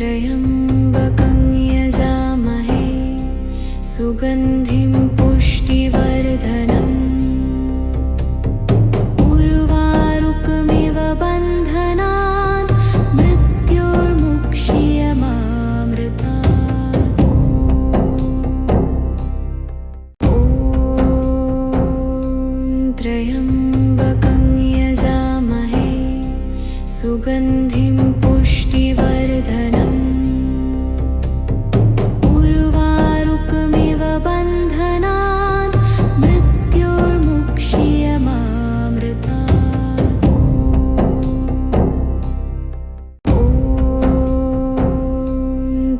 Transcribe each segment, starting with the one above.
त्र्यम्बकं यजामहे सुगन्धिं पुष्टिवर्धनम् उर्वारुकमिव बन्धनान् मृत्योर्मुक्ष्यमामृतात्। ॐ त्र्यम्बकं यजामहे सुगन्धिं पुष्टिवर्धनम् उर्वारुकमिव बन्धनान् मृत्योर्मुक्ष्यमामृतात्। ॐ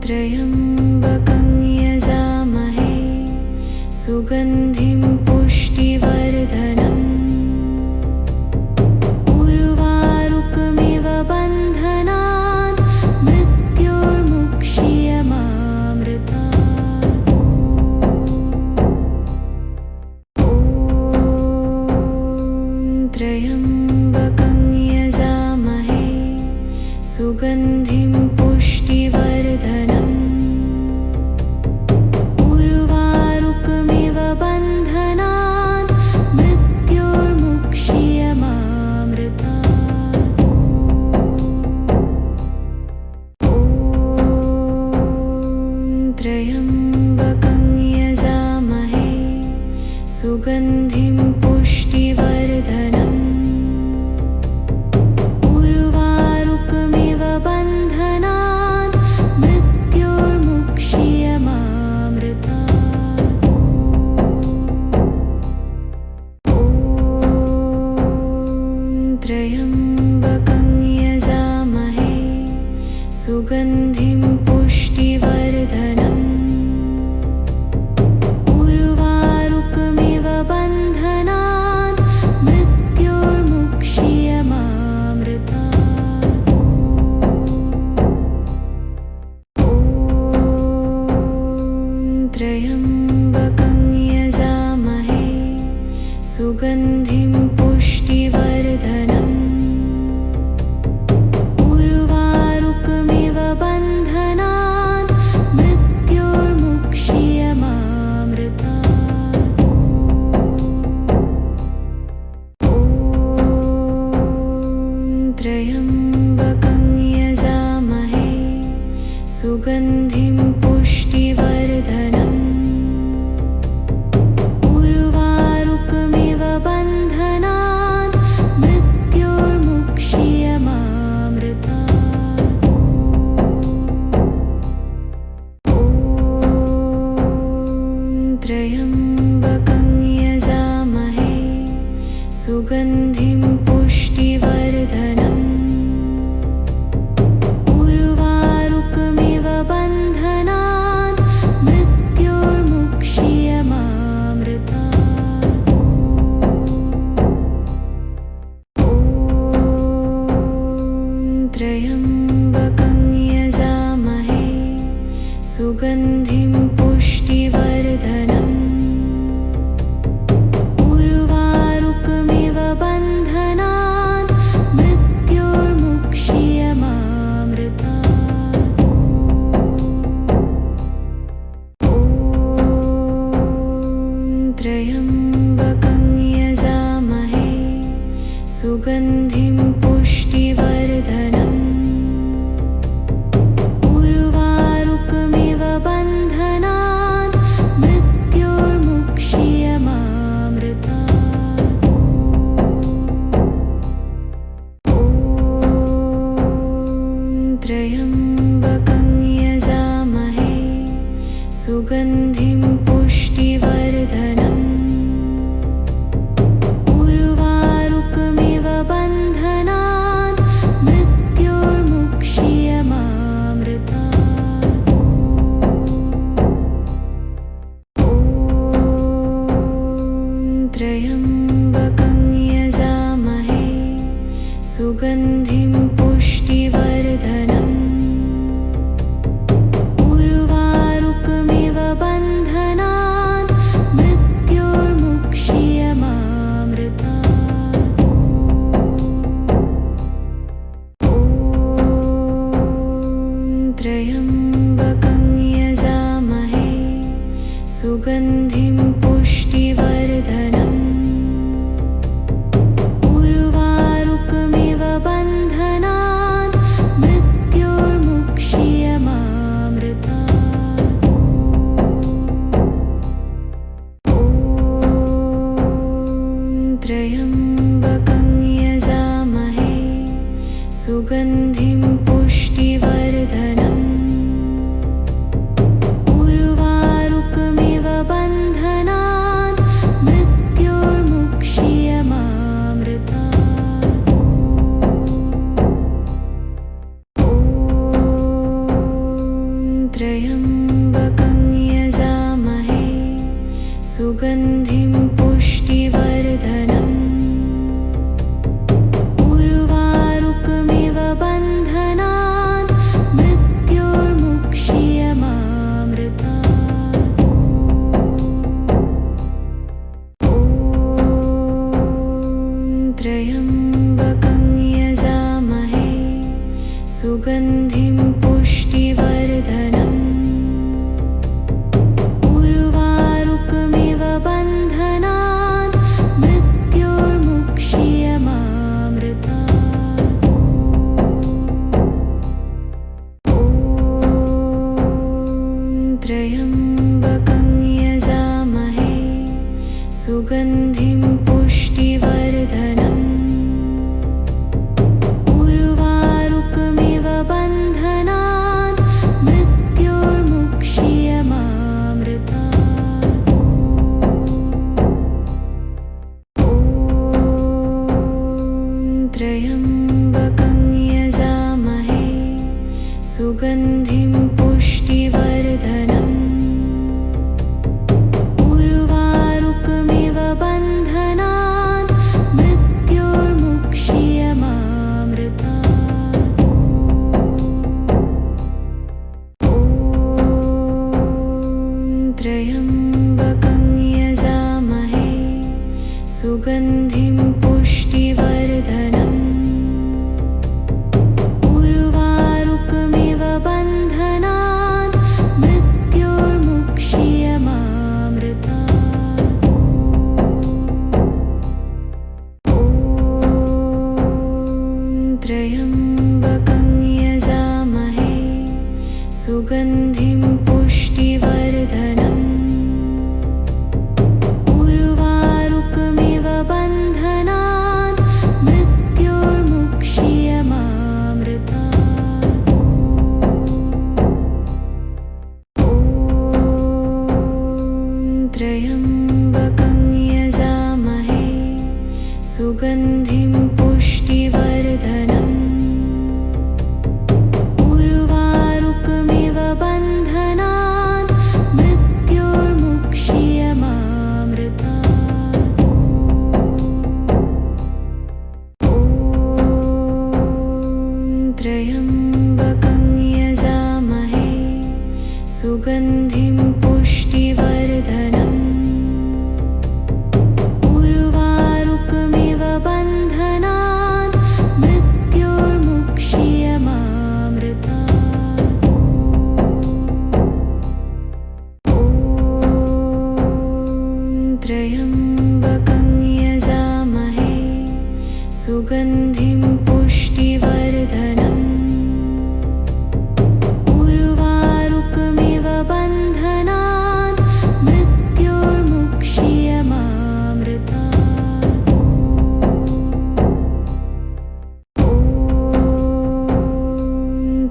त्र्यम्बकं यजामहे सुगन्धिं पुष्टिवर्धनम् उर्वारुकमिव बन्धनान् मृत्योर्मुक्ष्यमामृतात्। ॐ त्र्यम्बकं यजामहे सुगन्धिं पुष्टिवर्धनम् उर्वारुकमिव बन्धनान् मृत्योर्मुक्ष्यमामृतात्। ॐ त्र्यम्बकं यजामहे सुगन्धिं पुष्टिवर्धनम् उर्वारुकमिव बन्धनान् मृत्योर्मुक्ष्यमामृतात्। ॐ त्र्यम्बकं यजामहे सुगन्धिं पुष्टिवर्धनम् उर्वारुकमिव बन्धनान् मृत्योर्मुक्ष्यमामृतात्। ॐ त्र्यम्बकं यजामहे सुगन्धिं पुष्टिवर्धनम् उर्वारुकमिव बन्धनान् मृत्योर्मुक्ष्यमामृतात्। ॐ त्र्यम्बकं यजामहे सुगन्धिं पुष्टिवर्धनम् उर्वारुकमिव बन्धनान् मृत्योर्मुक्ष्यमामृतात्। ॐ त्र्यम्बकं यजामहे सुगन्धिं पुष्टिवर्धनम् उर्वारुकमिव बन्धनान् मृत्योर्मुक्ष्यमामृतात्। ॐ त्र्यम्बकं यजामहे सुगन्धिं पुष्टिवर्धनम् उर्वारुकमिव बन्धनान् मृत्योर्मुक्ष्यमामृतात्। ॐ त्र्यम्बकं यजामहे सुगन्धिं पुष्टिवर्धनम् उर्वारुकमिव बन्धनान् मृत्योर्मुक्ष्यमामृतात्। ॐ त्र्यम्बकं यजामहे सुगन्धिं पुष्टिवर्धनम् उर्वारुकमिव बन्धनान् मृत्योर्मुक्ष्यमामृतात्। ॐ त्र्यम्बकं यजामहे सुगन्धिं पुष्टिवर्धनम् उर्वारुकमिव बन्धनान् मृत्योर्मुक्ष्यमामृतात्। ॐ सुगन्धिं पुष्टिवर्धनम् उर्वारुकमिव बन्धनान् मृत्योर्मुक्ष्यमामृतात्। ॐ त्र्यम्बकं यजामहे सुगन्धिं पुष्टिवर्धनम् उर्वारुकमिव बन्धनान् मृत्योर्मुक्ष्यमामृतात्। ॐ त्र्यम्बकं यजामहे सुगन्धिं पुष्टिवर्धनम् उर्वारुकमिव बन्धनान् मृत्योर्मुक्ष्यमामृतात्। ॐ त्र्यम्बकं यजामहे सुगन्धिं पुष्टिवर्धनम् उर्वारुकमिव बन्धनान् मृत्योर्मुक्ष्यमामृतात्। ॐ त्र्यम्बकं यजामहे सुगन्धिं पुष्टिवर्धनम् उर्वारुकमिव बन्धनान् मृत्योर्मुक्ष्यमामृतात्। ॐ त्र्यम्बकं यजामहे सुगन्धिं पुष्टिवर्धनम् उर्वारुकमिव बन्धनान् मृत्योर्मुक्ष्यमामृतात्। ॐ त्र्यम्बकं यजामहे सुगन्धिं पुष्टिवर्धनम् उर्वारुकमिव बन्धनान् मृत्योर्मुक्ष्यमामृतात्। ॐ त्र्यम्बकं यजामहे सुगन्धिं पुष्टिवर्धनम् उर्वारुकमिव बन्धनान् मृत्योर्मुक्ष्यमामृतात्। ॐ त्र्यम्बकं यजामहे सुगन्धिं पुष्टिवर्धनम् उर्वारुकमिव बन्धनान् मृत्योर्मुक्ष्यमामृतात्। ॐ त्र्यम्बकं यजामहे सुगन्धिं पुष्टिवर्धनम् उर्वारुकमिव बन्धनान् मृत्योर्मुक्ष्यमामृतात्। ॐ त्र्यम्बकं यजामहे सुगन्धिं पुष्टिवर्धनम् उर्वारुकमिव बन्धनान् मृत्योर्मुक्ष्यमामृतात्। ॐ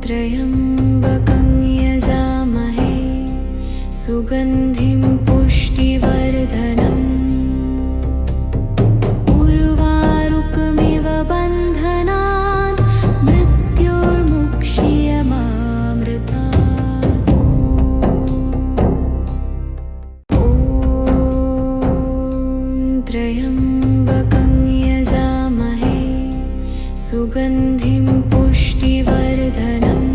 त्र्यम्बकं यजामहे सुगन्धिं पुष्टिवर्धनम् उर्वारुकमिव बन्धनान् मृत्योर्मुक्ष्यमामृतात्। ॐ त्र्यम्बकं यजामहे सुगन्धिं पुष्टिवर्धनम्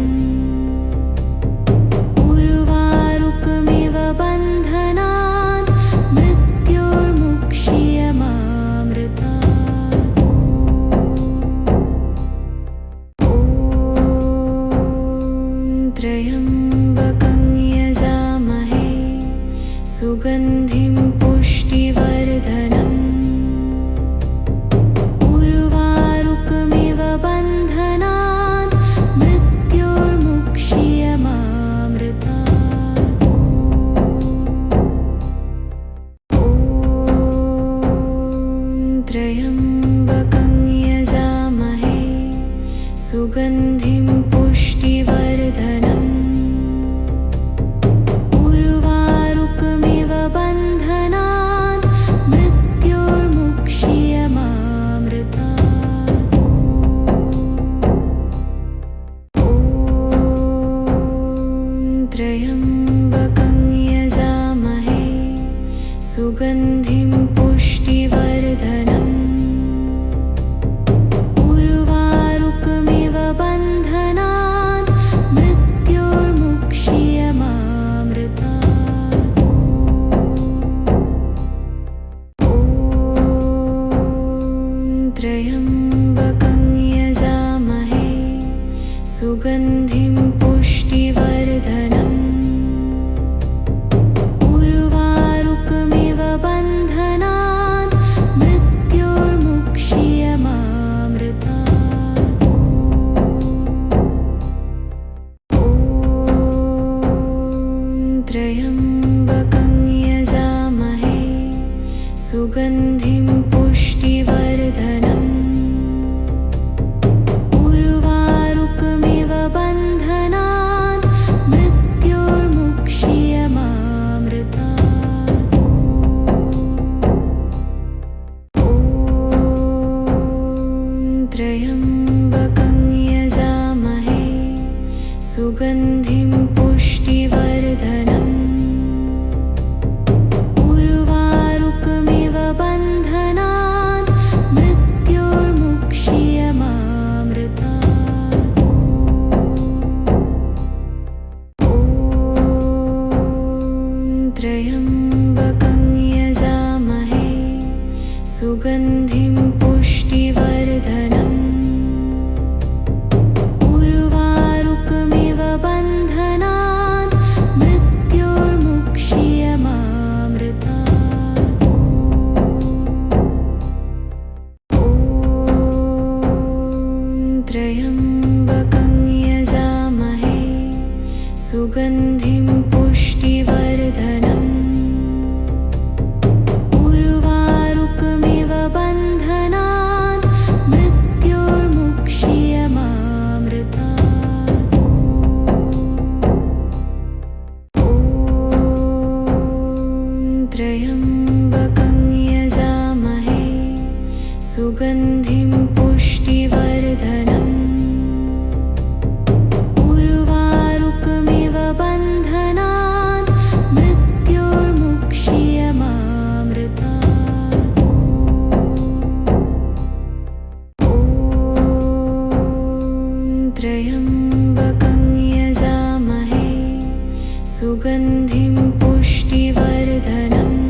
उर्वारुकमिव बन्धनान् मृत्योर्मुक्ष्यमामृतात्। ॐ त्र्यम्बकं यजामहे सुगन्धिं पुष्टिवर्धनम् उर्वारुकमिव बन्धनान् मृत्योर्मुक्ष्यमामृतात्। ॐ त्र्यम्बकं यजामहे सुगन्धिं पुष्टिवर्धनम् उर्वारुकमिव बन्धनान् मृत्योर्मुक्ष्यमामृतात्। ॐ त्र्यम्बकं यजामहे सुगन्धिं पुष्टिवर्धनम् उर्वारुकमिव बन्धनान् मृत्योर्मुक्ष्यमामृतात्। ॐ त्र्यम्बकं यजामहे सुगन्धिं पुष्टिवर्धनम् उर्वारुकमिव बन्धनान् मृत्योर्मुक्ष्यमामृतात्। ॐ त्र्यम्बकं यजामहे सुगन्धिं पुष्टिवर्धनम् उर्वारुकमिव बन्धनान् मृत्योर्मुक्ष्यमामृतात्। ॐ त्र्यम्बकं यजामहे सुगन्धिं पुष्टिवर्धनम् उर्वारुकमिव बन्धनान् मृत्योर्मुक्ष्यमामृतात्। ॐ त्र्यम्बकं यजामहे सुगन्धिं पुष्टिवर्धनम् उर्वारुकमिव बन्धनान् मृत्योर्मुक्ष्यमामृतात्। ॐ त्र्यम्बकं यजामहे सुगन्धिं पुष्टिवर्धनम् उर्वारुकमिव बन्धनान् मृत्योर्मुक्ष्यमामृतात्। ॐ त्र्यम्बकं यजामहे सुगन्धिं पुष्टिवर्धनम् उर्वारुकमिव बन्धनान् मृत्योर्मुक्ष्यमामृतात्। ॐ त्र्यम्बकं यजामहे सुगन्धिं पुष्टिवर्धनम्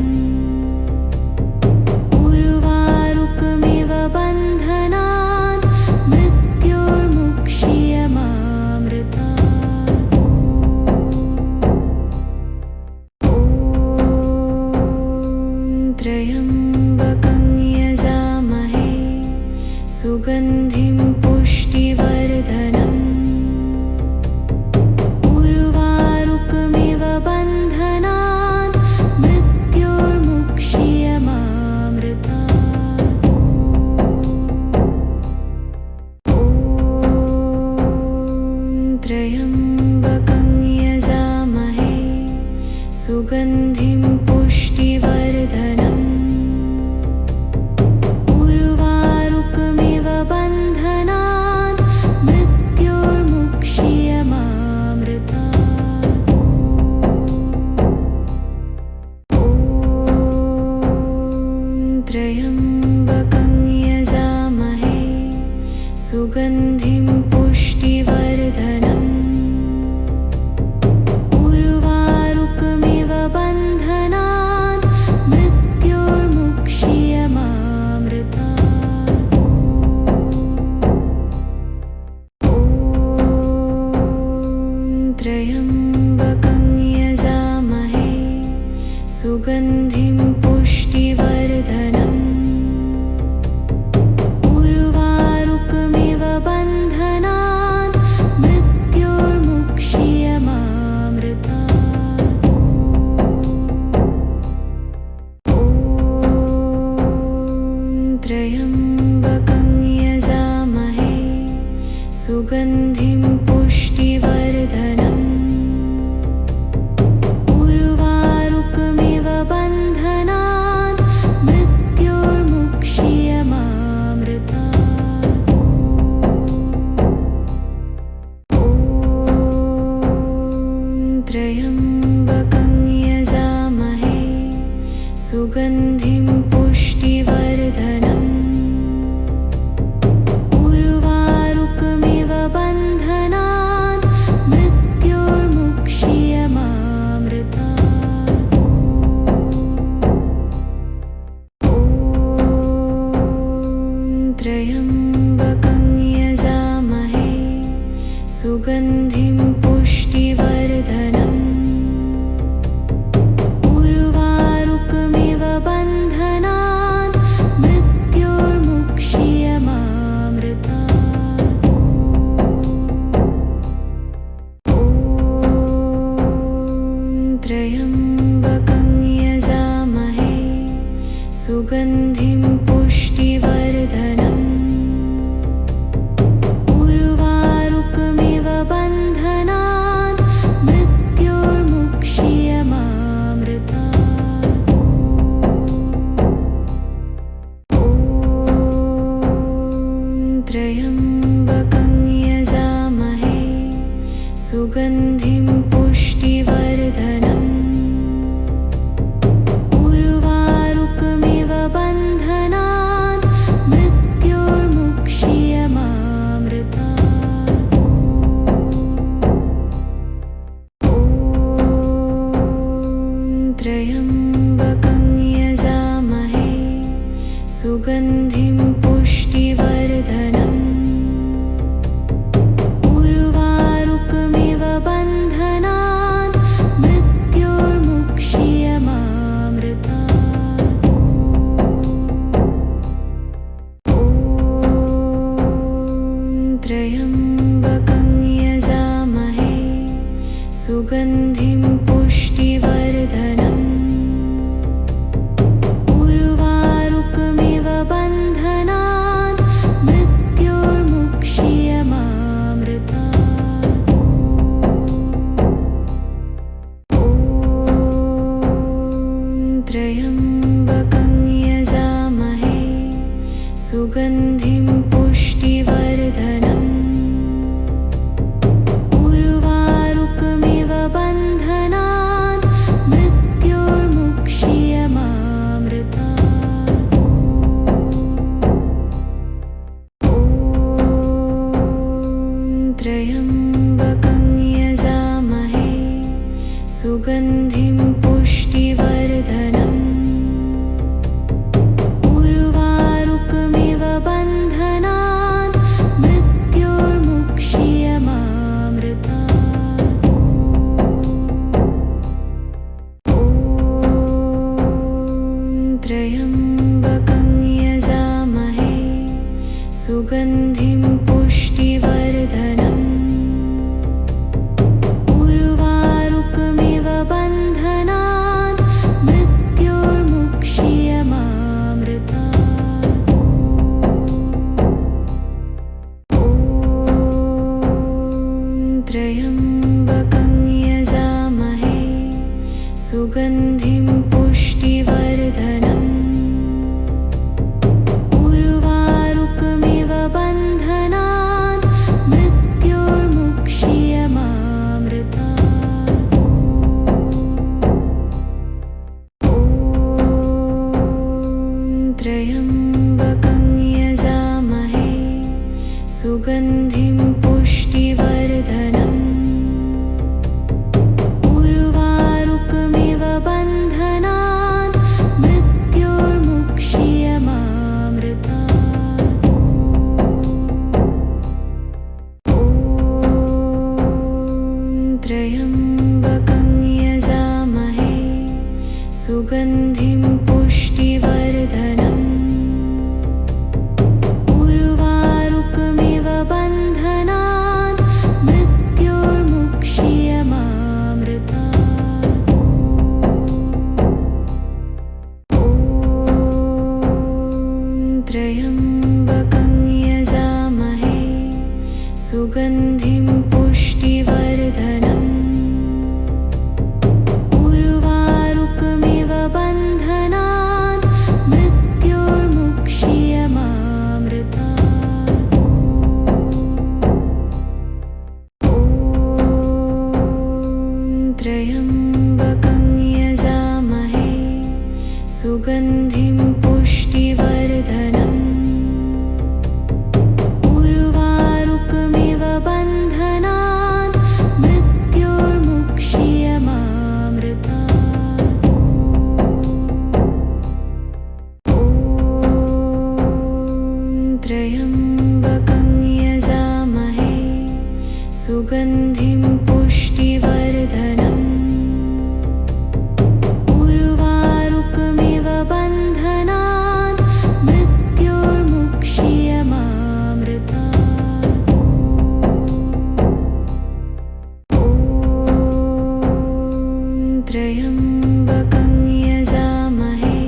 उर्वारुकमिव बन्धनान् मृत्योर्मुक्ष्यमामृतात्। ॐ त्र्यम्बकं यजामहे सुगन्धिं पुष्टिवर्धनम् उर्वारुकमिव बन्धनान् मृत्योर्मुक्ष्यमामृतात्। ॐ त्र्यम्बकं यजामहे सुगन्धिं पुष्टिवर्धनम् उर्वारुकमिव बन्धनान् मृत्योर्मुक्ष्यमामृतात्। ॐ त्र्यम्बकं यजामहे सुगन्धिं पुष्टिवर्धनम् उर्वारुकमिव बन्धनान् मृत्योर्मुक्ष्यमामृतात्। ॐ त्र्यम्बकं यजामहे सुगन्धिं सुगन्धिं पुष्टिवर्धनम् उर्वारुकमिव बन्धनान् मृत्योर्मुक्ष्यमामृतात् ॐ त्र्यम्बकं यजामहे सुगन्धिं पुष्टिवर्धनम् उर्वारुकमिव बन्धनान् मृत्योर्मुक्ष्यमामृतात् ॐ त्र्यम्बकं यजामहे सुगन्धिं पुष्टिवर्धनम् उर्वारुकमिव बन्धनान् मृत्योर्मुक्ष्यमामृतात् ॐ त्र्यम्बकं यजामहे सुगन्धिं पुष्टिवर्धनम् उर्वारुकमिव बन्धनान् मृत्योर्मुक्ष्यमामृतात् ॐ त्र्यम्बकं यजामहे सुगन्धिं पुष्टिवर्धनम् उर्वारुकमिव बन्धनान् मृत्योर्मुक्ष्यमामृतात् ॐ त्र्यम्बकं यजामहे सुगन्धिं पुष्टिवर्धनम् उर्वारुकमिव बन्धनान् मृत्योर्मुक्ष्यमामृतात् ॐ त्र्यम्बकं यजामहे सुगन्धिं पुष्टिवर्धनम् उर्वारुकमिव बन्धनान् मृत्योर्मुक्ष्यमामृतात् ॐ त्र्यम्बकं यजामहे सुगन्धिं पुष्टिवर्धनम् उर्वारुकमिव बन्धनान् मृत्योर्मुक्ष्यमामृतात् ॐ त्र्यम्बकं यजामहे सुगन्धिं पुष्टिवर्धनम् उर्वारुकमिव बन्धनान् मृत्योर्मुक्ष्यमामृतात् ॐ त्र्यम्बकं यजामहे सुगन्धिं पुष्टिवर्धनम् उर्वारुकमिव बन्धनान् मृत्योर्मुक्ष्यमामृतात् ॐ त्र्यम्बकं यजामहे सुगन्धिं पुष्टिवर्धनम् उर्वारुकमिव बन्धनान् मृत्योर्मुक्ष्यमामृतात् ॐ त्र्यम्बकं यजामहे सुगन्धिं पुष्टिवर्धनम् उर्वारुकमिव बन्धनान् मृत्योर्मुक्ष्यमामृतात् ॐ त्र्यम्बकं यजामहे सुगन्धिं पुष्टिवर्धनम् उर्वारुकमिव बन्धनान् सुगन्धिं पुष्टिवर्धनम् उर्वारुकमिव बन्धनान् मृत्योर्मुक्ष्यमामृतात्। ॐ त्र्यम्बकं यजामहे सुगन्धिं पुष्टिवर्धनम् उर्वारुकमिव बन्धनान् मृत्योर्मुक्ष्यमामृतात्। ॐ त्र्यम्बकं यजामहे सुगन्धिं पुष्टिवर्धनम् उर्वारुकमिव बन्धनान् मृत्योर्मुक्ष्यमामृतात्। ॐ त्र्यम्बकं यजामहे सुगन्धिं पुष्टिवर्धनम् उर्वारुकमिव बन्धनान् मृत्योर्मुक्ष्यमामृतात्। ॐ त्र्यम्बकं यजामहे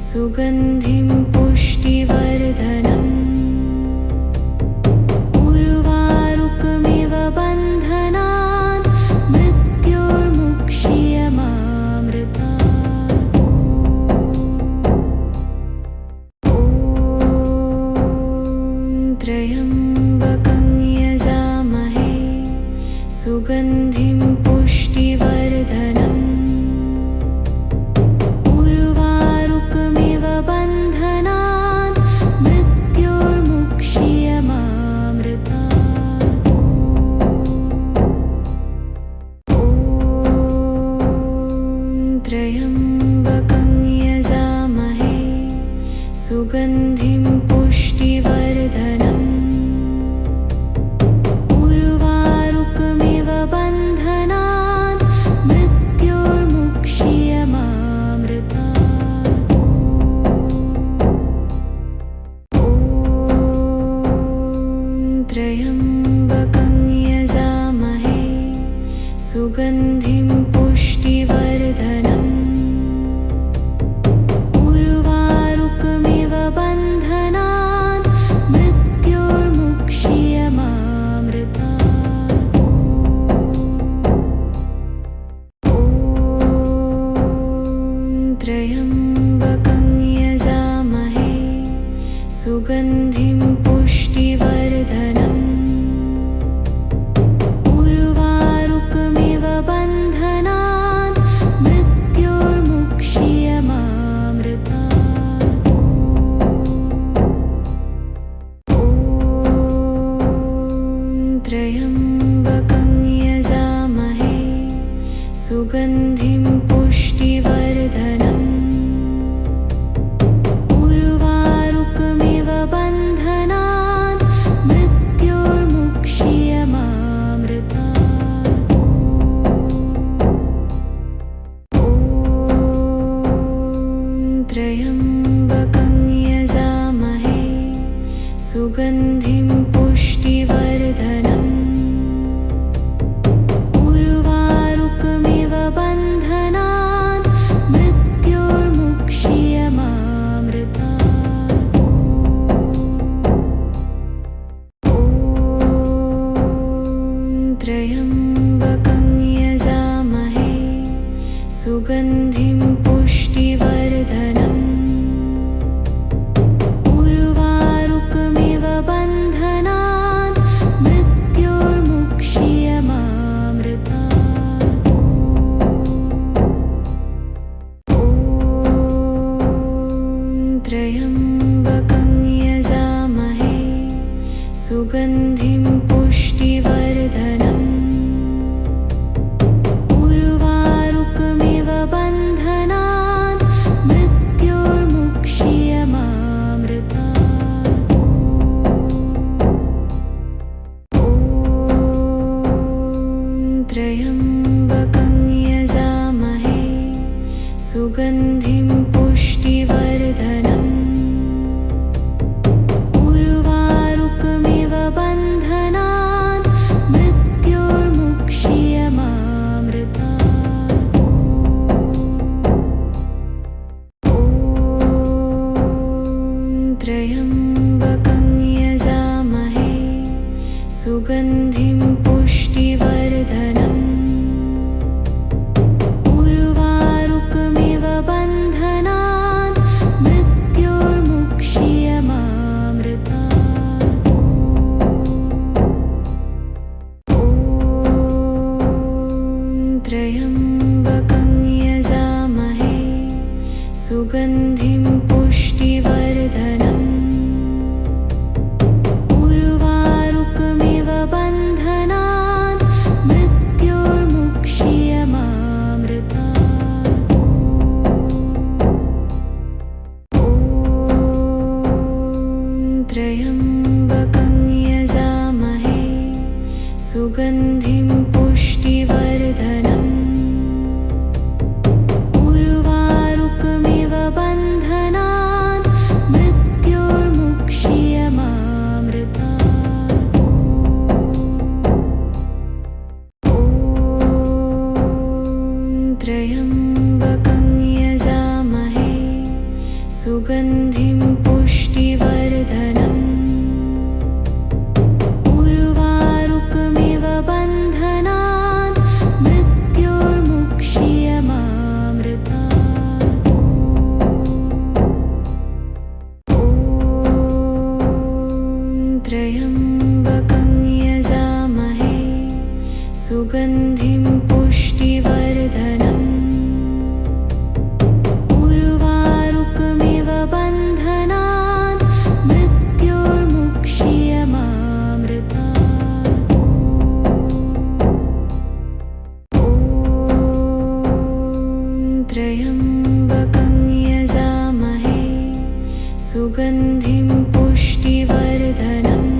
सुगन्धिं पुष्टिवर्धनम् उर्वारुकमिव बन्धनान् मृत्योर्मुक्ष्यमामृतात्। ॐ त्र्यम्बकं यजामहे सुगन्धिं पुष्टिवर्धनम् उर्वारुकमिव बन्धनान् मृत्योर्मुक्ष्यमामृतात्। ॐ त्र्यम्बकं यजामहे सुगन्धिं पुष्टिवर्धनम् उर्वारुकमिव बन्धनान् मृत्योर्मुक्ष्यमामृतात्। ॐ त्र्यम्बकं यजामहे सुगन्धिं पुष्टिवर्धनम् उर्वारुकमिव बन्धनान् मृत्योर्मुक्ष्यमामृतात्। ॐ त्र्यम्बकं यजामहे सुगन्धिं पुष्टिवर्धनम् उर्वारुकमिव बन्धनान् मृत्योर्मुक्ष्यमामृतात्। ॐ त्र्यम्बकं यजामहे सुगन्धिं पुष्टिवर्धनम् उर्वारुकमिव बन्धनान् मृत्योर्मुक्ष्यमामृतात्। ॐ त्र्यम्बकं यजामहे सुगन्धिं पुष्टिवर्धनम् उर्वारुकमिव बन्धनान् मृत्योर्मुक्ष्यमामृतात्। ॐ त्र्यम्बकं यजामहे सुगन्धिं पुष्टिवर्धनम् उर्वारुकमिव बन्धनान् मृत्योर्मुक्ष्यमामृतात्। ॐ त्र्यम्बकं यजामहे सुगन्धिं पुष्टिवर्धनम् उर्वारुकमिव बन्धनान् मृत्योर्मुक्ष्यमामृतात्। ॐ त्र्यम्बकं यजामहे सुगन्धिं पुष्टिवर्धनम् उर्वारुकमिव बन्धनान् मृत्योर्मुक्ष्यमामृतात्। ॐ त्र्यम्बकं यजामहे सुगन्धिं पुष्टिवर्धनम् उर्वारुकमिव बन्धनान् मृत्योर्मुक्ष्यमामृतात्। ॐ त्र्यम्बकं यजामहे सुगन्धिं पुष्टिवर्धनम् उर्वारुकमिव बन्धनान् मृत्योर्मुक्ष्यमामृतात्। ॐ त्र्यम्बकं यजामहे सुगन्धिं पुष्टिवर्धनम् उर्वारुकमिव बन्धनान् मृत्योर्मुक्ष्यमामृतात्। ॐ त्र्यम्बकं यजामहे सुगन्धिं पुष्टिवर्धनम् उर्वारुकमिव बन्धनान् मृत्योर्मुक्ष्यमामृतात्। ॐ त्र्यम्बकं यजामहे सुगन्धिं पुष्टिवर्धनम् उर्वारुकमिव बन्धनान् मृत्योर्मुक्ष्यमामृतात्। ॐ त्र्यम्बकं यजामहे सुगन्धिं पुष्टिवर्धनम्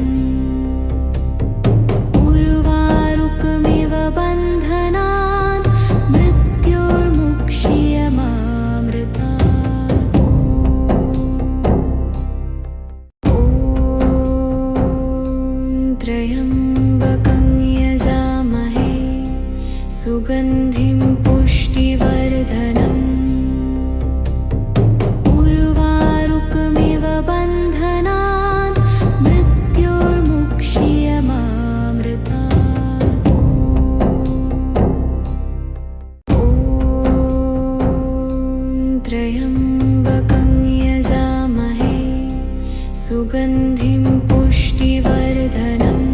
उर्वारुकमिव बन्धनान् मृत्योर्मुक्ष्यमामृतात्। ॐ त्र्यम्बकं यजामहे सुगन्धिं पुष्टिवर्धनम् उर्वारुकमिव बन्धनान् मृत्योर्मुक्ष्यमामृतात्। ॐ त्र्यम्बकं यजामहे सुगन्धिं पुष्टिवर्धनम्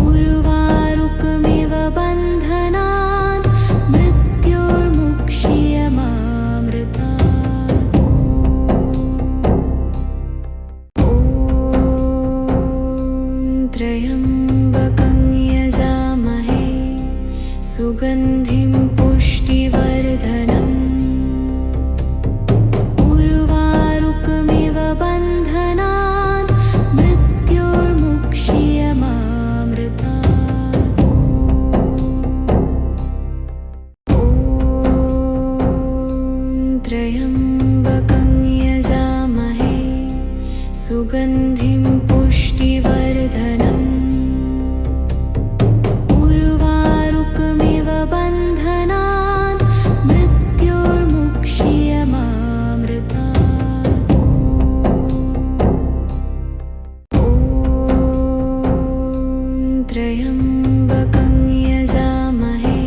उर्वारुकमिव बन्धनान् मृत्योर्मुक्ष्यमामृतात्। ॐ त्र्यम्बकं यजामहे सुगन्धिं पुष्टिवर्धनम् उर्वारुकमिव बन्धनान् मृत्योर्मुक्ष्यमामृतात्। ॐ त्र्यम्बकं यजामहे सुगन्धिं पुष्टिवर्धनम् उर्वारुकमिव बन्धनान् मृत्योर्मुक्ष्यमामृतात्। ॐ त्र्यम्बकं यजामहे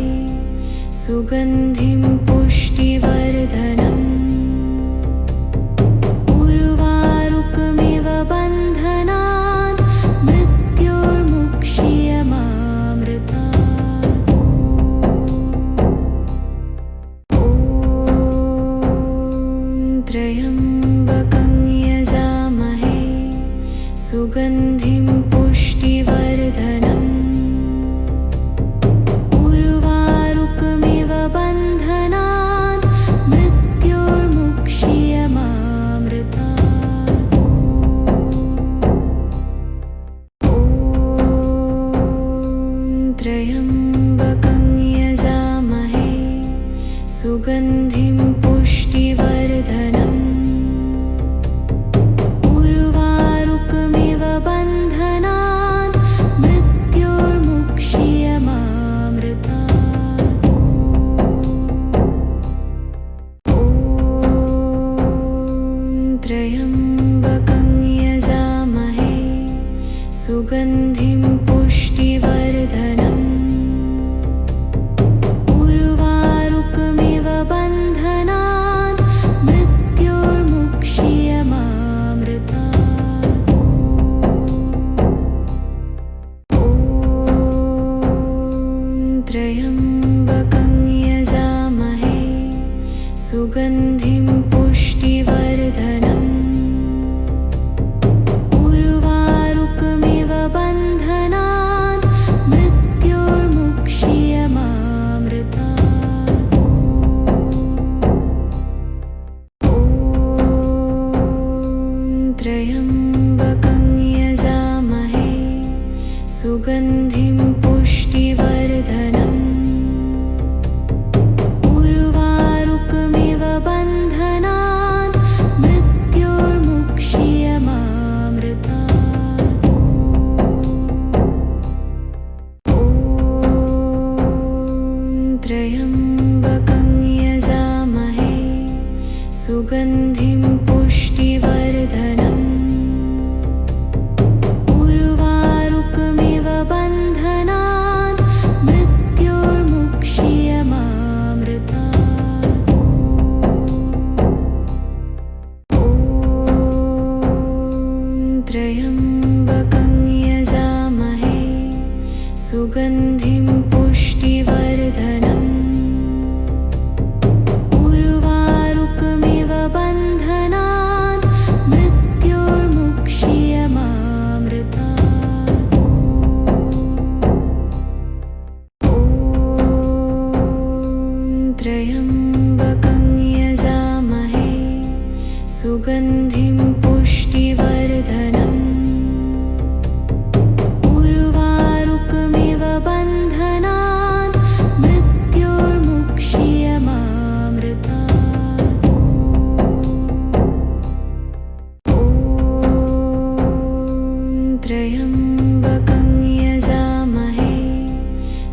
सुगन्धिं पुष्टिवर्धनम् उर्वारुकमिव बन्धनान् मृत्योर्मुक्ष्यमामृतात्। ॐ त्र्यम्बकं यजामहे सुगन्धिं पुष्टिवर्धनम् उर्वारुकमिव बन्धनान् मृत्योर्मुक्ष्यमामृतात्। ॐ त्र्यम्बकं यजामहे सुगन्धिं पुष्टिवर्धनम् उर्वारुकमिव बन्धनान् मृत्योर्मुक्ष्यमामृतात् ॐ त्र्यम्बकं यजामहे सुगन्धिं पुष्टिवर्धनम् उर्वारुकमिव बन्धनान् मृत्योर्मुक्ष्यमामृतात् ॐ त्र्यम्बकं यजामहे सुगन्धिं पुष्टिवर्धनम् उर्वारुकमिव बन्धनान् मृत्योर्मुक्ष्यमामृतात् ॐ त्र्यम्बकं यजामहे सुगन्धिं पुष्टिवर्धनम् उर्वारुकमिव बन्धनान् मृत्योर्मुक्ष्यमामृतात् ॐ त्र्यम्बकं यजामहे सुगन्धिं पुष्टिवर्धनम् उर्वारुकमिव बन्धनान् मृत्योर्मुक्ष्यमामृतात् ॐ त्र्यम्बकं यजामहे सुगन्धिं पुष्टिवर्धनम् उर्वारुकमिव बन्धनान् मृत्योर्मुक्ष्यमामृतात् ॐ त्र्यम्बकं यजामहे सुगन्धिं पुष्टिवर्धनम् उर्वारुकमिव बन्धनान् मृत्योर्मुक्ष्यमामृतात् ॐ त्र्यम्बकं यजामहे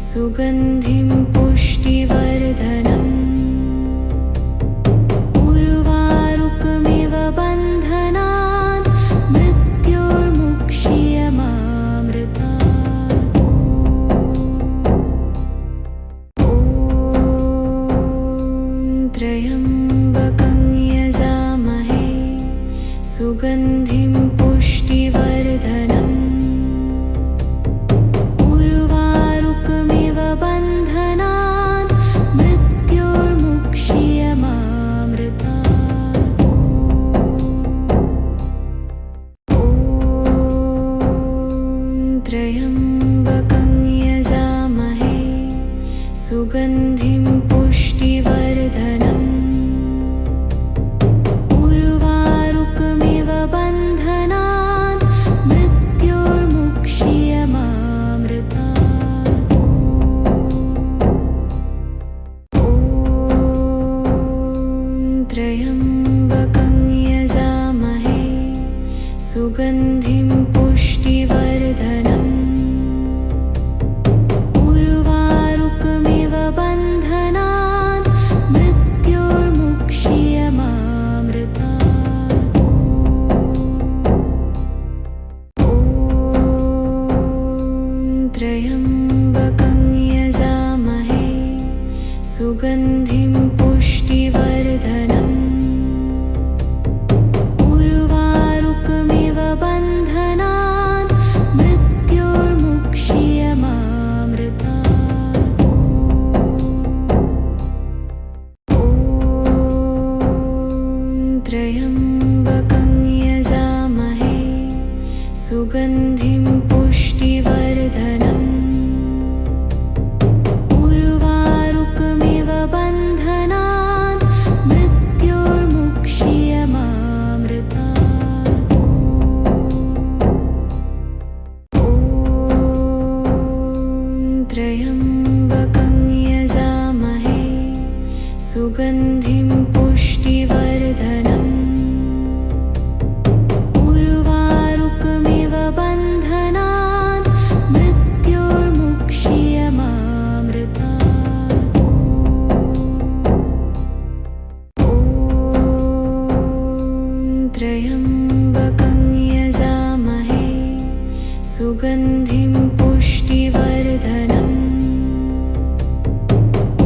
सुगन्धिं पुष्टिवर्धनम् उर्वारुकमिव बन्धनान् मृत्योर्मुक्ष्यमामृतात् ॐ त्र्यम्बकं यजामहे सुगन्धिं पुष्टिवर्धनम् उर्वारुकमिव बन्धनान् मृत्योर्मुक्ष्यमामृतात् ॐ त्र्यम्बकं यजामहे सुगन्धिं पुष्टिवर्धनम् उर्वारुकमिव बन्धनान् मृत्योर्मुक्ष्यमामृतात् ॐ त्र्यम्बकं यजामहे सुगन्धिं पुष्टिवर्धनम् उर्वारुकमिव बन्धनान् सुगन्धिं पुष्टिवर्धनम् उर्वारुकमिव बन्धनान् मृत्योर्मुक्ष्यमामृतात्। ॐ त्र्यम्बकं यजामहे सुगन्धिं पुष्टिवर्धनम्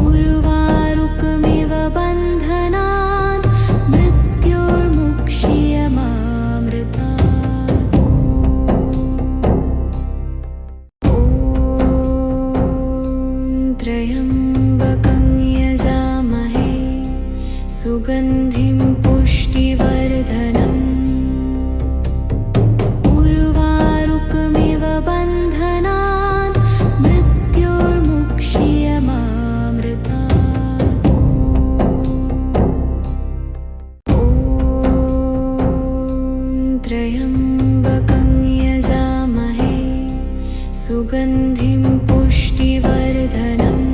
उर्वारुकमिव बन्धनान् मृत्योर्मुक्ष्यमामृतात्। ॐ त्र्यम्बकं यजामहे सुगन्धिं पुष्टिवर्धनम् उर्वारुकमिव बन्धनान् मृत्योर्मुक्ष्यमामृतात्। ॐ त्र्यम्बकं यजामहे सुगन्धिं पुष्टिवर्धनम्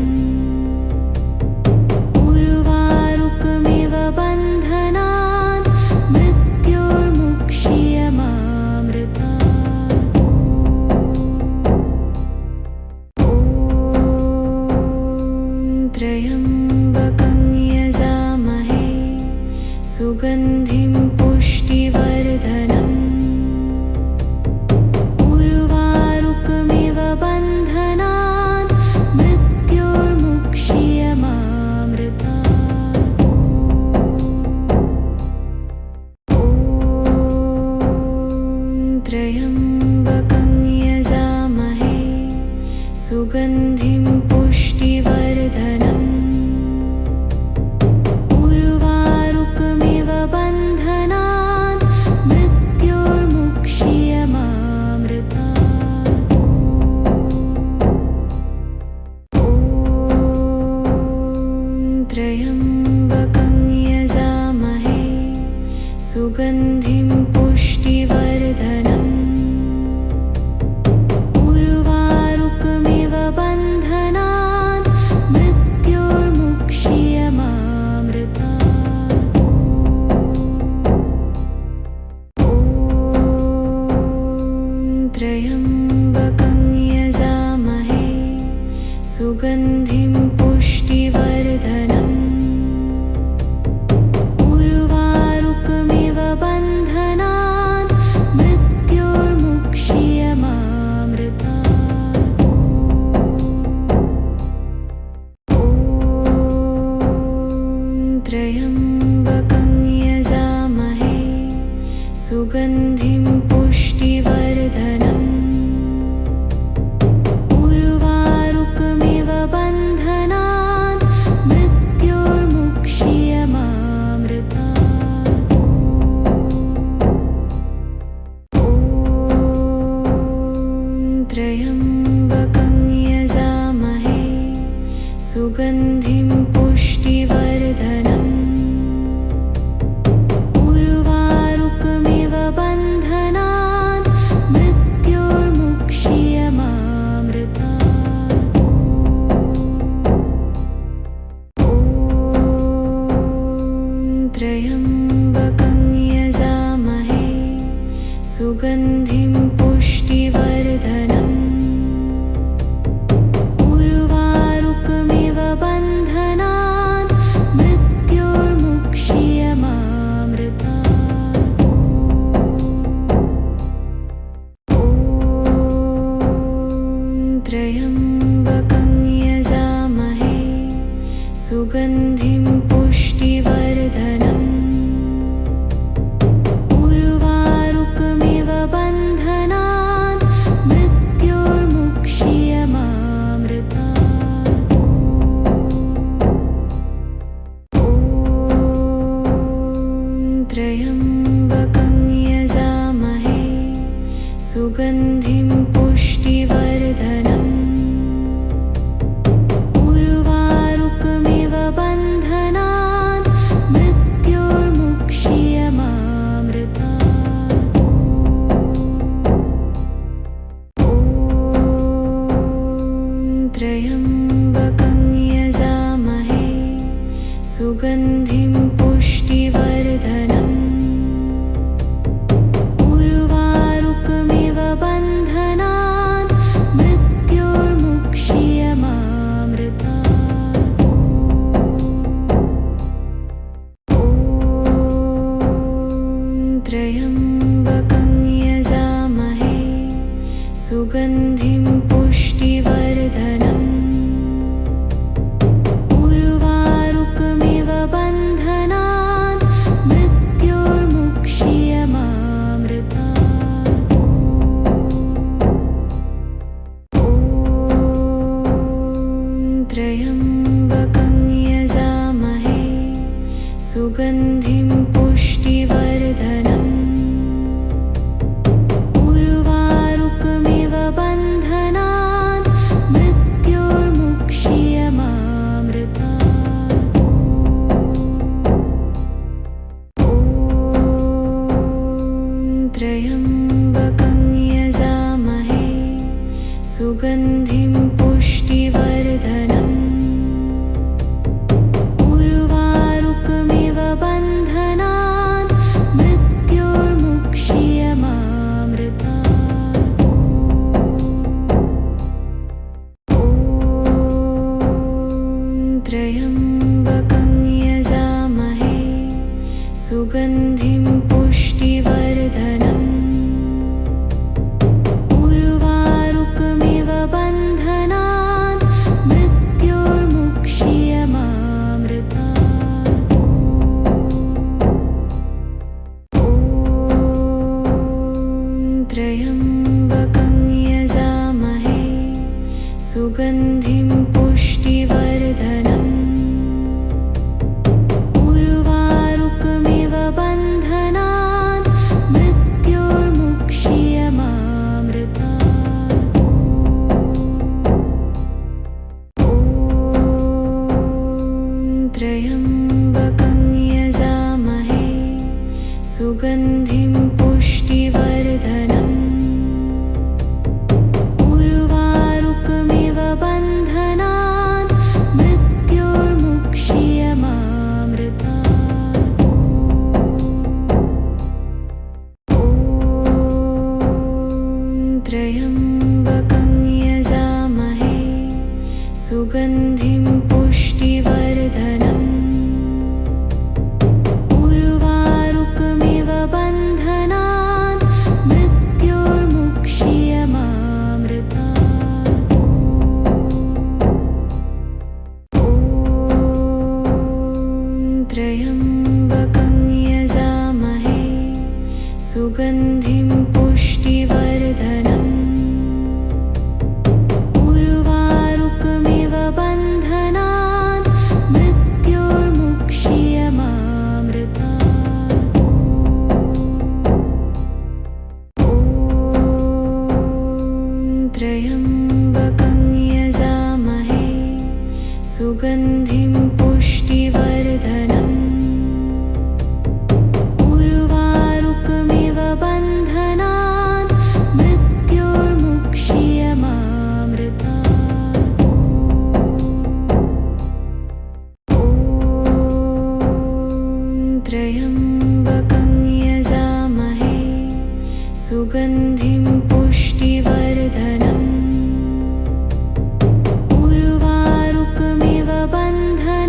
उर्वारुकमिव बन्धनान् मृत्योर्मुक्ष्यमामृतात्। ॐ त्र्यम्बकं यजामहे सुगन्धिं पुष्टिवर्धनम् उर्वारुकमिव बन्धनान् मृत्योर्मुक्ष्यमामृतात्। ॐ त्र्यम्बकं यजामहे सुगन्धिं पुष्टिवर्धनम् उर्वारुकमिव बन्धनान् मृत्योर्मुक्ष्यमामृतात्। ॐ त्र्यम्बकं यजामहे सुगन्धिं पुष्टिवर्धनम् उर्वारुकमिव बन्धनान् मृत्योर्मुक्ष्यमामृतात्। ॐ त्र्यम्बकं यजामहे सुगन्धिं पुष्टिवर्धनम् उर्वारुकमिव बन्धनान् मृत्योर्मुक्ष्यमामृतात्। ॐ त्र्यम्बकं यजामहे सुगन्धिं पुष्टिवर्धनम् उर्वारुकमिव बन्धनान् मृत्योर्मुक्ष्यमामृतात्। ॐ त्र्यम्बकं यजामहे सुगन्धिं पुष्टिवर्धनम् उर्वारुकमिव बन्धनान् मृत्योर्मुक्ष्यमामृतात्। ॐ त्र्यम्बकं यजामहे सुगन्धिं पुष्टिवर्धनम् उर्वारुकमिव बन्धनान् मृत्योर्मुक्ष्यमामृतात्। ॐ त्र्यम्बकं यजामहे सुगन्धिं पुष्टिवर्धनम् उर्वारुकमिव बन्धनान् मृत्योर्मुक्ष्यमामृतात्। ॐ त्र्यम्बकं यजामहे सुगन्धिं पुष्टिवर्धनम् उर्वारुकमिव बन्धनान् सुगन्धिं पुष्टिवर्धनम् उर्वारुकमिव बन्धनान् मृत्योर्मुक्ष्यमामृतात्। ॐ त्र्यम्बकं यजामहे सुगन्धिं पुष्टिवर्धनम् उर्वारुकमिव बन्धनान् मृत्योर्मुक्ष्यमामृतात्। ॐ त्र्यम्बकं यजामहे सुगन्धिं पुष्टिवर्धनम् उर्वारुकमिव बन्धनान् मृत्योर्मुक्ष्यमामृतात्। ॐ त्र्यम्बकं यजामहे सुगन्धिं पुष्टिवर्धनम् उर्वारुकमिव बन्धनान् मृत्योर्मुक्ष्यमामृतात्। ॐ त्र्यम्बकं यजामहे सुगन्धिं पुष्टिवर्धनम् उर्वारुकमिव बन्धनान् मृत्योर्मुक्ष्यमामृतात्। ॐ त्र्यम्बकं यजामहे सुगन्धिं पुष्टिवर्धनम् उर्वारुकमिव बन्धनान् मृत्योर्मुक्ष्यमामृतात्। ॐ त्र्यम्बकं यजामहे सुगन्धिं पुष्टिवर्धनम् उर्वारुकमिव बन्धनान् मृत्योर्मुक्ष्यमामृतात्। ॐ त्र्यम्बकं यजामहे सुगन्धिं पुष्टिवर्धनम् उर्वारुकमिव बन्धनान् मृत्योर्मुक्ष्यमामृतात्। ॐ त्र्यम्बकं यजामहे सुगन्धिं पुष्टिवर्धनम् उर्वारुकमिव बन्धनान् मृत्योर्मुक्ष्यमामृतात्। ॐ त्र्यम्बकं यजामहे सुगन्धिं पुष्टिवर्धनम् उर्वारुकमिव बन्धनान् मृत्योर्मुक्ष्यमामृतात्। ॐ त्र्यम्बकं यजामहे सुगन्धिं पुष्टिवर्धनम् उर्वारुकमिव बन्धनान्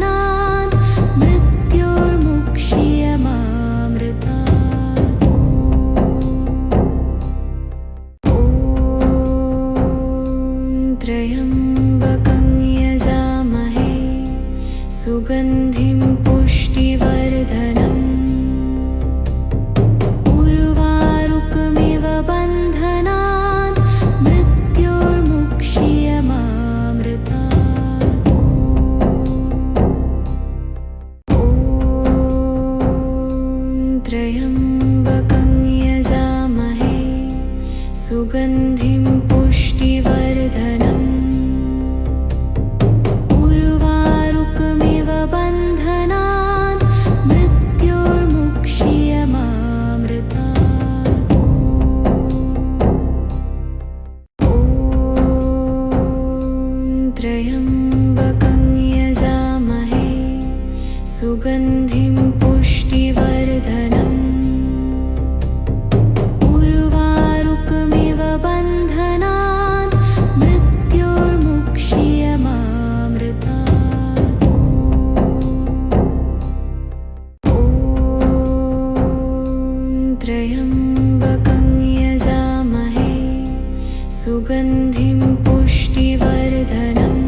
सुगन्धिं पुष्टिवर्धनम्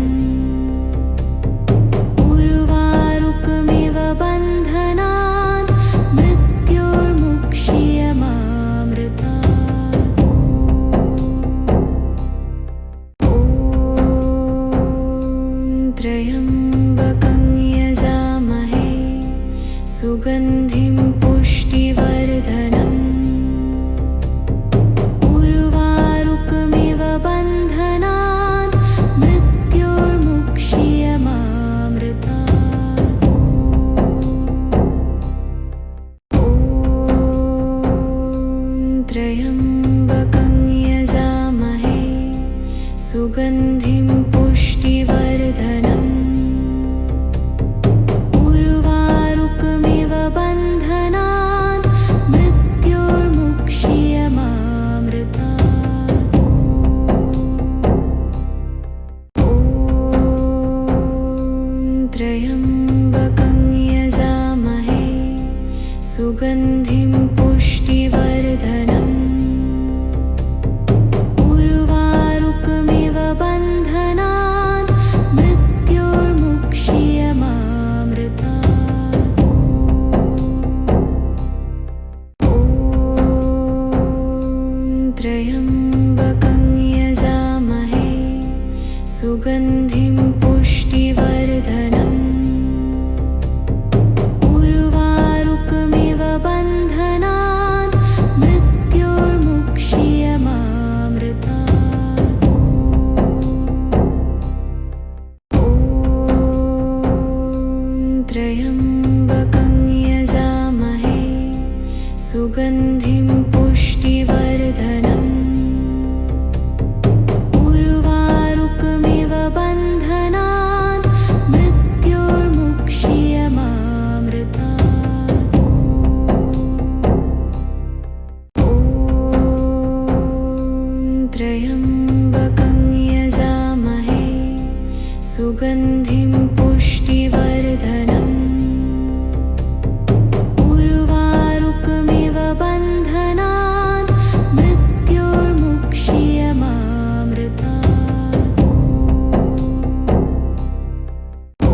उर्वारुकमिव बन्धनान् मृत्योर्मुक्ष्यमामृतात् ॐ त्र्यम्बकं यजामहे सुगन्धिं पुष्टिवर्धनम् उर्वारुकमिव बन्धनान् मृत्योर्मुक्ष्यमामृतात् ॐ त्र्यम्बकं यजामहे सुगन्धिं पुष्टिवर्धनम् उर्वारुकमिव बन्धनान् मृत्योर्मुक्ष्यमामृतात् ॐ त्र्यम्बकं यजामहे सुगन्धिं पुष्टिवर्धनम् उर्वारुकमिव बन्धनान् मृत्योर्मुक्ष्यमामृतात् ॐ त्र्यम्बकं यजामहे सुगन्धिं पुष्टिवर्धनम् उर्वारुकमिव बन्धनान् मृत्योर्मुक्ष्यमामृतात् ॐ त्र्यम्बकं यजामहे सुगन्धिं पुष्टिवर्धनम् उर्वारुकमिव बन्धनान् मृत्योर्मुक्ष्यमामृतात् ॐ त्र्यम्बकं यजामहे सुगन्धिं पुष्टिवर्धनम् उर्वारुकमिव बन्धनान् मृत्योर्मुक्ष्यमामृतात् ॐ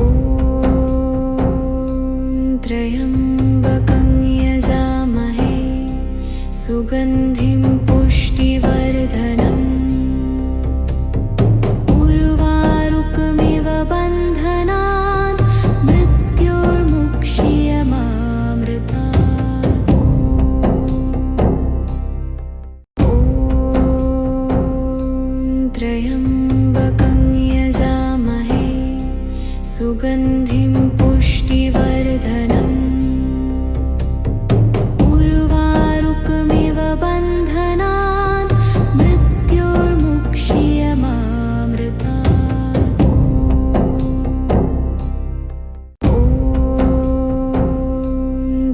त्र्यम्बकं यजामहे सुगन्धिं पुष्टिवर्धनम् उर्वारुकमिव बन्धनान् मृत्योर्मुक्ष्यमामृतात् ॐ त्र्यम्बकं यजामहे सुगन्धिं पुष्टिवर्धनम् उर्वारुकमिव बन्धनान् मृत्योर्मुक्ष्यमामृतात् ॐ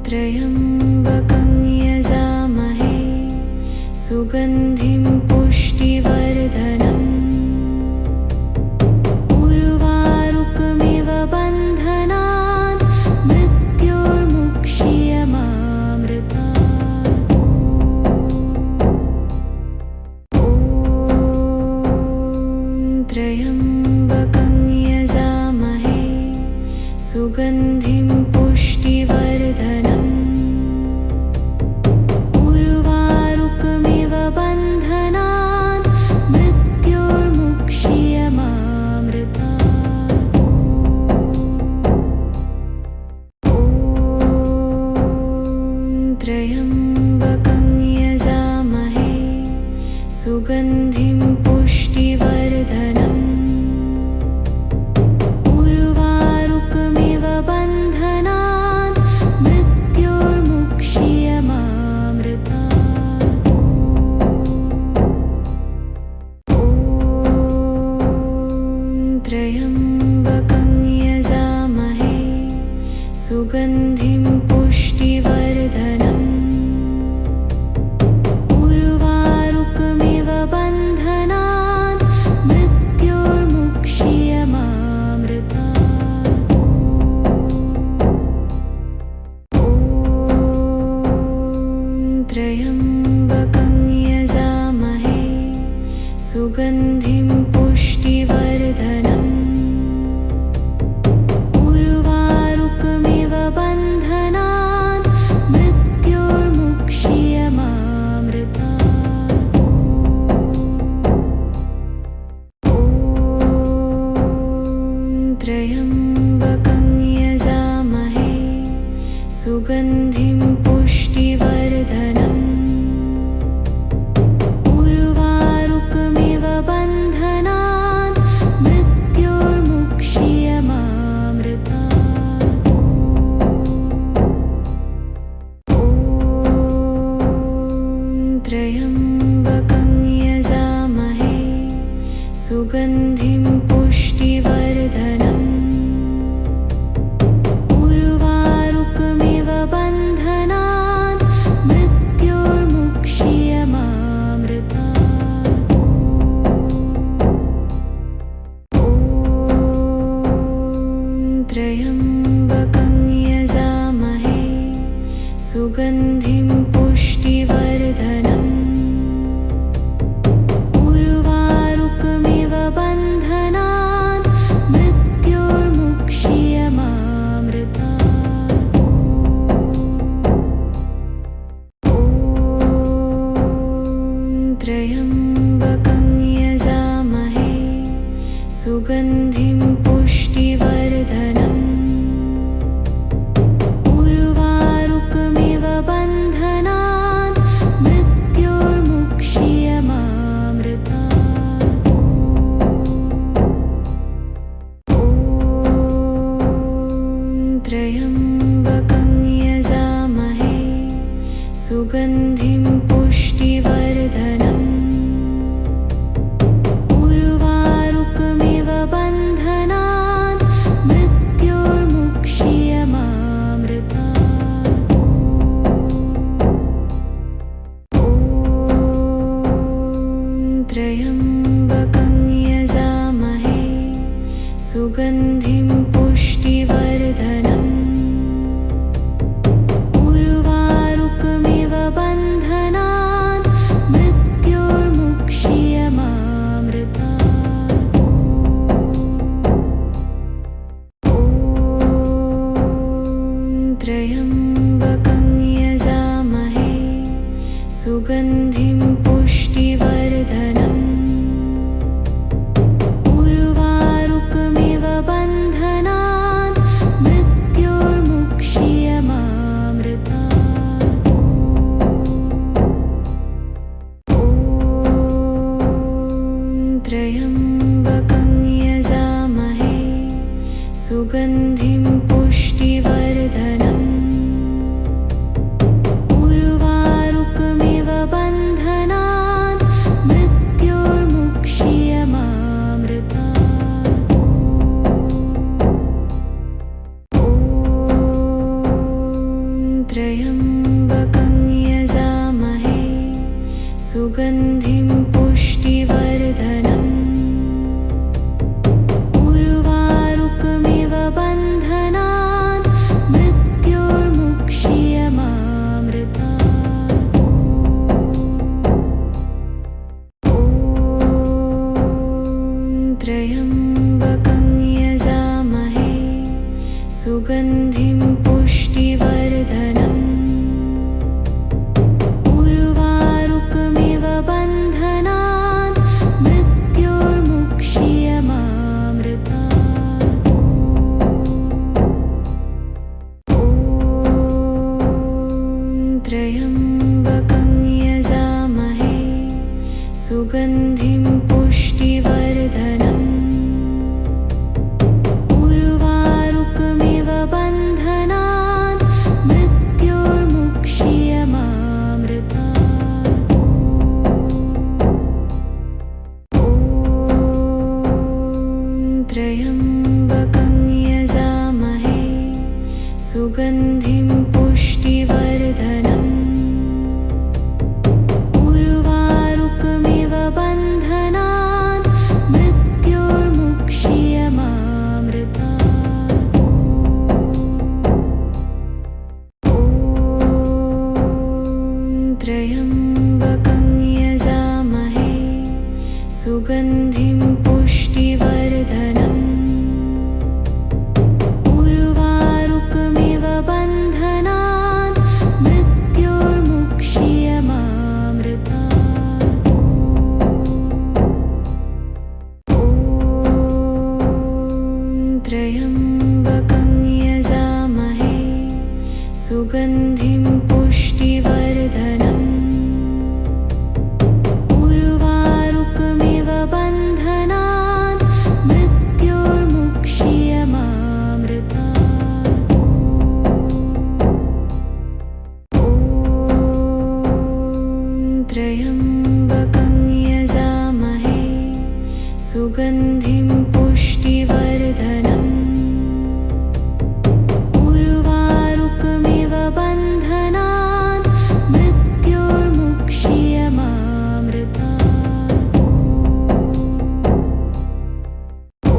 त्र्यम्बकं यजामहे सुगन्धिं पुष्टिवर्धनम् उर्वारुकमिव बन्धनान् मृत्योर्मुक्ष्यमामृतात् ॐ त्र्यम्बकं यजामहे सुगन्धिं पुष्टिवर्धनम् उर्वारुकमिव बन्धनान् मृत्योर्मुक्ष्यमामृतात् ॐ त्र्यम्बकं यजामहे सुगन्धिं पुष्टिवर्धनम् उर्वारुकमिव बन्धनान् त्र्यम्बकं यजामहे सुगन्धिं पुष्टिवर्धनम् उर्वारुकमिव बन्धनान् मृत्योर्मुक्ष्यमामृतात्। ॐ त्र्यम्बकं यजामहे सुगन्धिं पुष्टिवर्धनम् उर्वारुकमिव बन्धनान् मृत्योर्मुक्ष्यमामृतात्। ॐ त्र्यम्बकं यजामहे सुगन्धिं पुष्टिवर्धनम् उर्वारुकमिव बन्धनान् मृत्योर्मुक्ष्यमामृतात्। ॐ त्र्यम्बकं यजामहे सुगन्धिं पुष्टिवर्धनम् उर्वारुकमिव बन्धनान् मृत्योर्मुक्ष्यमामृतात्। ॐ त्र्यम्बकं यजामहे सुगन्धिं पुष्टिवर्धनम् उर्वारुकमिव बन्धनान् मृत्योर्मुक्ष्यमामृतात्। ॐ त्र्यम्बकं यजामहे सुगन्धिं पुष्टिवर्धनम् उर्वारुकमिव बन्धनान् मृत्योर्मुक्ष्यमामृतात्। ॐ त्र्यम्बकं यजामहे सुगन्धिं पुष्टिवर्धनम् उर्वारुकमिव बन्धनान् मृत्योर्मुक्ष्यमामृतात्। ॐ त्र्यम्बकं यजामहे सुगन्धिं पुष्टिवर्धनम् उर्वारुकमिव बन्धनान् मृत्योर्मुक्ष्यमामृतात्। ॐ त्र्यम्बकं यजामहे सुगन्धिं पुष्टिवर्धनम् उर्वारुकमिव बन्धनान् सुगन्धिं पुष्टिवर्धनम् उर्वारुकमिव बन्धनान् मृत्योर्मुक्ष्यमामृतात्। ॐ त्र्यम्बकं यजामहे सुगन्धिं पुष्टिवर्धनम् उर्वारुकमिव बन्धनान् मृत्योर्मुक्ष्यमामृतात्। ॐ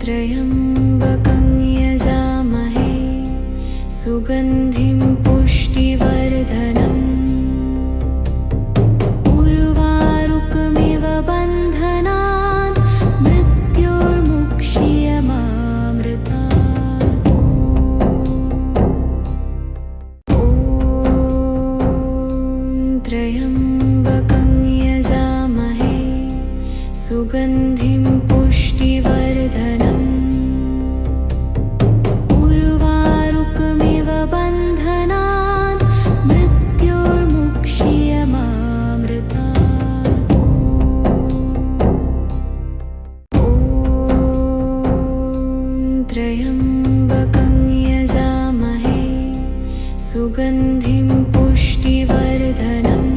त्र्यम्बकं यजामहे सुगन्धिं पुष्टिवर्धनम् उर्वारुकमिव बन्धनान् मृत्योर्मुक्ष्यमामृतात्। ॐ त्र्यम्बकं यजामहे सुगन्धिं पुष्टिवर्धनम् उर्वारुकमिव बन्धनान् मृत्योर्मुक्ष्यमामृतात्। ॐ त्र्यम्बकं यजामहे सुगन्धिं पुष्टिवर्धनम्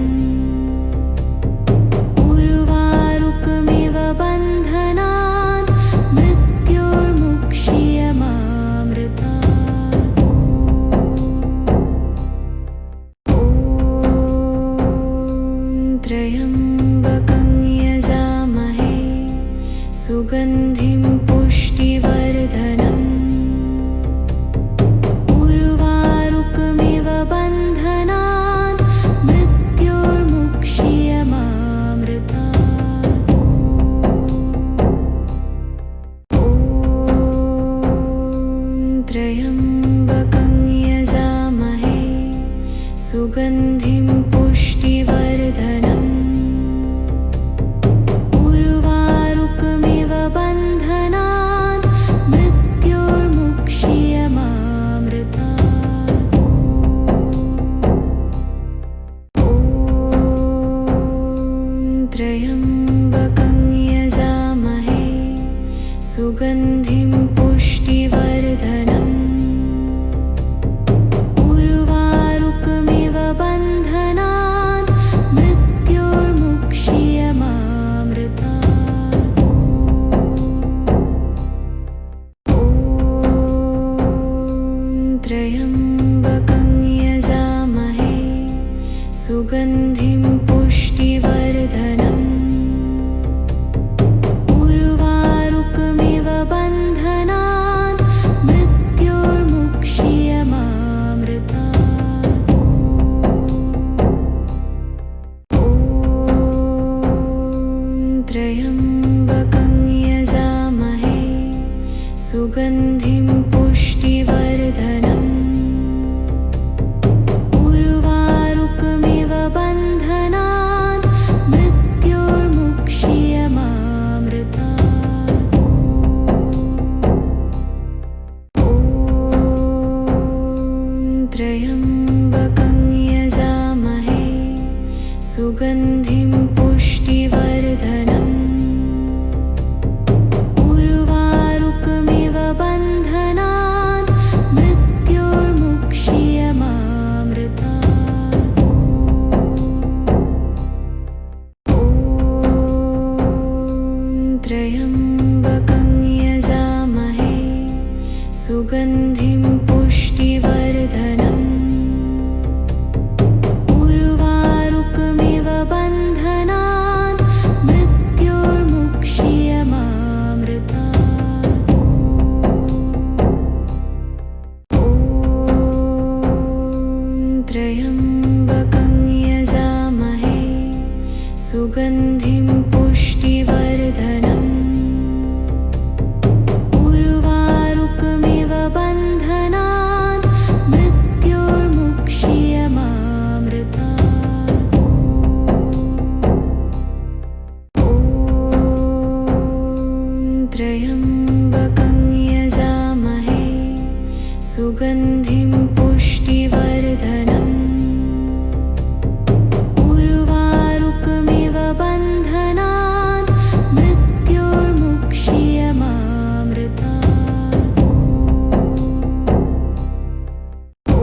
उर्वारुकमिव बन्धनान् मृत्योर्मुक्ष्यमामृतात्। ॐ त्र्यम्बकं यजामहे सुगन्धिं पुष्टिवर्धनम् उर्वारुकमिव बन्धनान् मृत्योर्मुक्ष्यमामृतात्। ॐ त्र्यम्बकं यजामहे सुगन्धिं पुष्टिवर्धनम् उर्वारुकमिव बन्धनान् मृत्योर्मुक्ष्यमामृतात्। ॐ त्र्यम्बकं यजामहे सुगन्धिं पुष्टिवर्धनम् उर्वारुकमिव बन्धनान् मृत्योर्मुक्ष्यमामृतात्। ॐ त्र्यम्बकं यजामहे सुगन्धिं पुष्टिवर्धनम् उर्वारुकमिव बन्धनान् मृत्योर्मुक्ष्यमामृतात्। ॐ त्र्यम्बकं यजामहे सुगन्धिं पुष्टिवर्धनम् उर्वारुकमिव बन्धनान् मृत्योर्मुक्ष्यमामृतात्। ॐ त्र्यम्बकं यजामहे सुगन्धिं पुष्टिवर्धनम् उर्वारुकमिव बन्धनान् मृत्योर्मुक्ष्यमामृतात्। ॐ त्र्यम्बकं यजामहे सुगन्धिं पुष्टिवर्धनम् उर्वारुकमिव बन्धनान् मृत्योर्मुक्ष्यमामृतात्। ॐ त्र्यम्बकं यजामहे सुगन्धिं पुष्टिवर्धनम् उर्वारुकमिव बन्धनान् मृत्योर्मुक्ष्यमामृतात्। ॐ त्र्यम्बकं यजामहे सुगन्धिं पुष्टिवर्धनम् उर्वारुकमिव बन्धनान् मृत्योर्मुक्ष्यमामृतात्। ॐ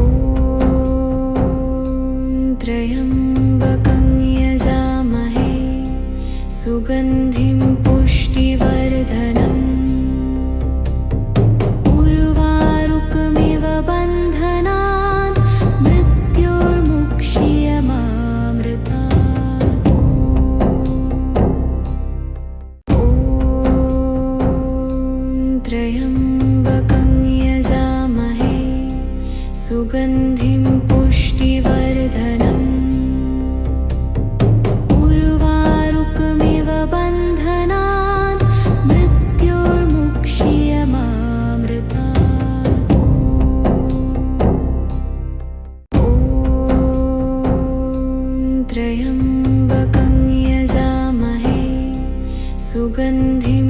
त्र्यम्बकं यजामहे सुगन्धिं पुष्टिवर्धनम् उर्वारुकमिव बन्धनान् मृत्योर्मुक्ष्यमामृतात्। ॐ त्र्यम्बकं यजामहे सुगन्धिं पुष्टिवर्धनम् उर्वारुकमिव बन्धनान् मृत्योर्मुक्ष्यमामृतात्। ॐ त्र्यम्बकं यजामहे सुगन्धिं